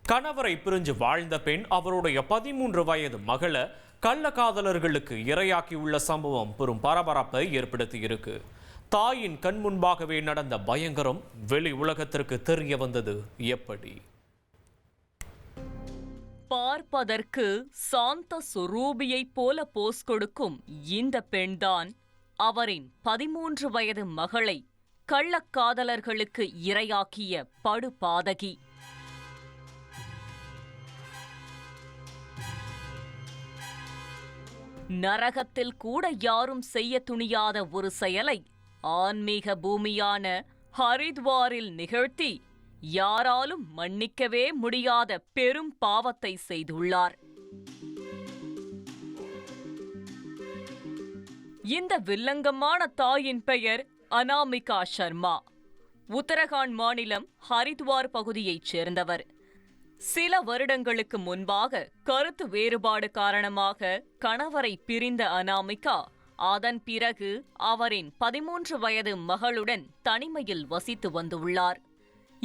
கணவரை பிரிஞ்சு வாழ்ந்த பெண் அவருடைய 13 வயது மகளை கள்ளக்காதலர்களுக்கு இரையாக்கியுள்ள சம்பவம் பெரும் பரபரப்பை ஏற்படுத்தியிருக்கு. தாயின் கண் முன்பாகவே நடந்த பயங்கரம் வெளி உலகத்திற்கு தெரிய வந்தது எப்படி? பார்ப்பதற்கு சாந்த சுரூபியைப் போல போஸ் கொடுக்கும் இந்த பெண்தான் அவரின் 13 வயது மகளை கள்ளக்காதலர்களுக்கு இரையாக்கிய படுபாதகி. நரகத்தில் கூட யாரும் செய்ய துணியாத ஒரு செயலை ஆன்மீக பூமியான ஹரித்வாரில் நிகழ்த்தி யாராலும் மன்னிக்கவே முடியாத பெரும் பாவத்தை செய்துள்ளார். இந்த வில்லங்கமான தாயின் பெயர் அனாமிகா சர்மா. உத்தரகாண்ட் மாநிலம் ஹரித்வார் பகுதியைச் சேர்ந்தவர். சில வருடங்களுக்கு முன்பாக கருத்து வேறுபாடு காரணமாக கணவரை பிரிந்த அனாமிகா அதன் பிறகு அவரின் 13 வயது மகளுடன் தனிமையில் வசித்து வந்துள்ளார்.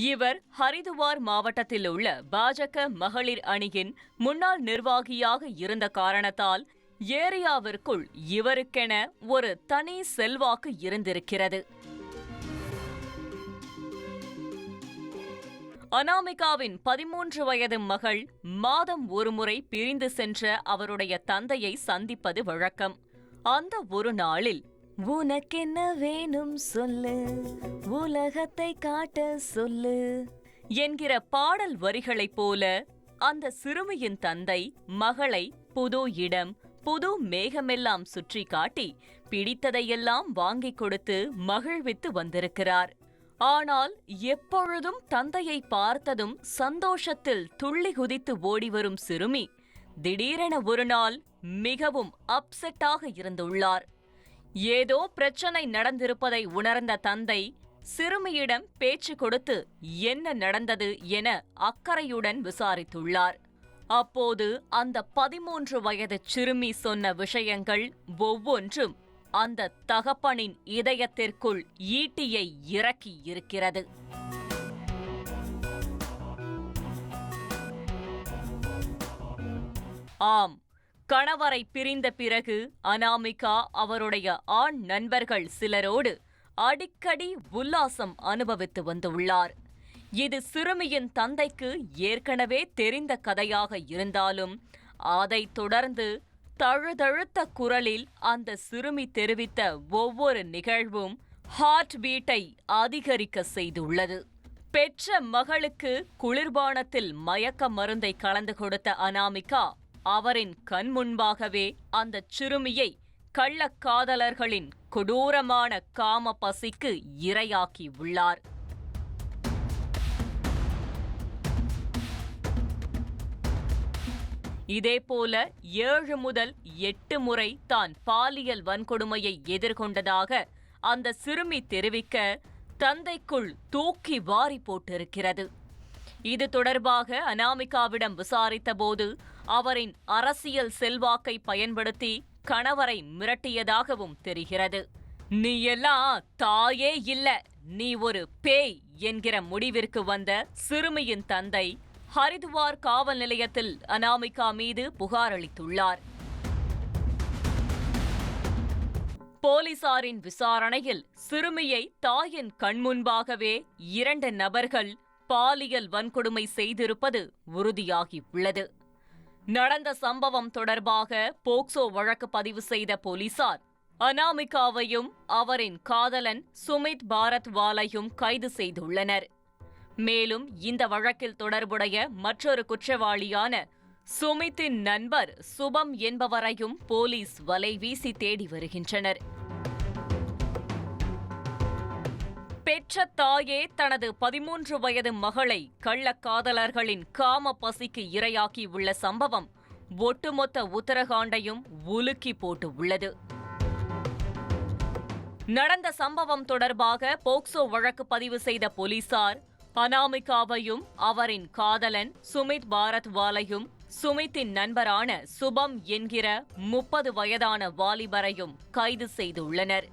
இவர் ஹரித்வார் மாவட்டத்தில் உள்ள பாஜக மகளிர் அணியின் முன்னாள் நிர்வாகியாக இருந்த காரணத்தால் ஏரியாவிற்குள் இவருக்கென ஒரு தனி செல்வாக்கு இருந்திருக்கிறது. அனாமிகாவின் 13 வயது மகள் மாதம் ஒருமுறை பிரிந்து சென்ற அவருடைய தந்தையை சந்திப்பது வழக்கம். அந்த ஒரு நாளில், "உனக்கென்ன வேணும் சொல்லு, உலகத்தை காட்ட சொல்லு" என்கிற பாடல் வரிகளைப் போல அந்த சிறுமியின் தந்தை மகளை புது இடம், புது மேகமெல்லாம் சுற்றி காட்டி பிடித்ததையெல்லாம் வாங்கிக் கொடுத்து மகிழ்வித்து வந்திருக்கிறார். ஆனால் எப்பொழுதும் தந்தையை பார்த்ததும் சந்தோஷத்தில் துள்ளி குதித்து ஓடிவரும் சிறுமி திடீரென ஒரு நாள் மிகவும் அப்செட்டாக இருந்துள்ளார். ஏதோ பிரச்சனை நடந்திருப்பதை உணர்ந்த தந்தை சிறுமியிடம் பேச்சு கொடுத்து என்ன நடந்தது என அக்கறையுடன் விசாரித்துள்ளார். அப்போது அந்த 13 வயது சிறுமி சொன்ன விஷயங்கள் ஒவ்வொன்றும் அந்த தகப்பனின் இதயத்திற்குள் ஈட்டியை இறக்கி இருக்கிறது. ஆம், கணவரை பிரிந்த பிறகு அனாமிகா அவருடைய ஆண் நண்பர்கள் சிலரோடு அடிக்கடி உல்லாசம் அனுபவித்து வந்துள்ளார். இது சிறுமியின் தந்தைக்கு ஏற்கனவே தெரிந்த கதையாக இருந்தாலும் அதைத் தொடர்ந்து தழுதழுத்த குரலில் அந்த சிறுமி தெரிவித்த ஒவ்வொரு நிகழ்வும் ஹார்ட் பீட்டை அதிகரிக்க செய்துள்ளது. பெற்ற மகளுக்கு குளிர்பானத்தில் மயக்க மருந்தை கலந்து கொடுத்த அனாமிகா அவரின் கண் முன்பாகவே அந்த சிறுமியை கள்ளக்காதலர்களின் கொடூரமான காம பசிக்கு இரையாக்கி உள்ளார். இதேபோல 7 முதல் 8 முறை தான் பாலியல் வன்கொடுமையை எதிர்கொண்டதாக அந்த சிறுமி தெரிவிக்க தந்தைக்குள் தூக்கி வாரி போட்டிருக்கிறது. இது தொடர்பாக அனாமிகாவிடம் விசாரித்தபோது அவரின் அரசியல் செல்வாக்கை பயன்படுத்தி கணவரை மிரட்டியதாகவும் தெரிகிறது. "நீ எல்லாம் தாயே இல்ல, நீ ஒரு பேய்" என்கிற முடிவிற்கு வந்த சிறுமியின் தந்தை ஹரித்வார் காவல் நிலையத்தில் அனாமிகா மீது புகார் அளித்துள்ளார். போலீசாரின் விசாரணையில் சிறுமியை தாயின் கண்முன்பாகவே 2 நபர்கள் பாலியல் வன்கொடுமை செய்திருப்பது உறுதியாகியுள்ளது. நடந்த சம்பவம் தொடர்பாக போக்சோ வழக்கு பதிவு செய்த போலீசார் அனாமிகாவையும் அவரின் காதலன் சுமித் பாரத்வாலையும் கைது செய்துள்ளனர். மேலும் இந்த வழக்கில் தொடர்புடைய மற்றொரு குற்றவாளியான சுமித்தின் நண்பர் சுபம் என்பவரையும் போலீஸ் வலைவீசி தேடி வருகின்றனர். பெற்ற தாயே தனது 13 வயது மகளை கள்ளக்காதலர்களின் காம பசிக்கு இரையாக்கியுள்ள சம்பவம் ஒட்டுமொத்த உத்தரகாண்டையும் உலுக்கி போட்டு உள்ளது. நடந்த சம்பவம் தொடர்பாக போக்சோ வழக்கு பதிவு செய்த போலீசார் அனாமிகாவையும் அவரின் காதலன் சுமித் பாரத்வாலையும் சுமித்தின் நண்பரான சுபம் என்கிற 30 வயதான வாலிபரையும் கைது செய்துள்ளனர்.